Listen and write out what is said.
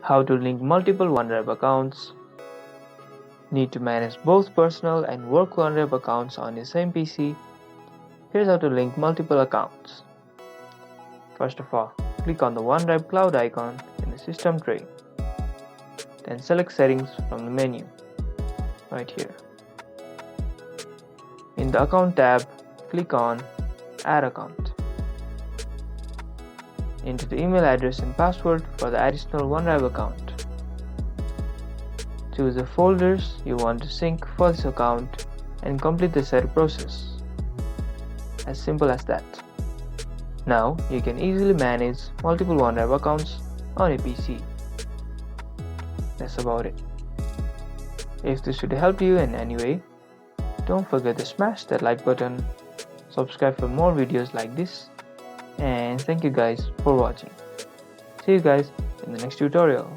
How to link multiple OneDrive accounts. Need to manage both personal and work OneDrive accounts on the same PC. Here's how to link multiple accounts. First of all, click on the OneDrive cloud icon in the system tray. Then select settings from the menu, right here. In the account tab, click on add account. Enter the email address and password for the additional OneDrive account. Choose the folders you want to sync for this account and complete the setup process. As simple as that. Now you can easily manage multiple OneDrive accounts on a PC. That's about it. If this should help you in any way, don't forget to smash that like button, subscribe for more videos like this, and thank you guys for watching. See you guys in the next tutorial.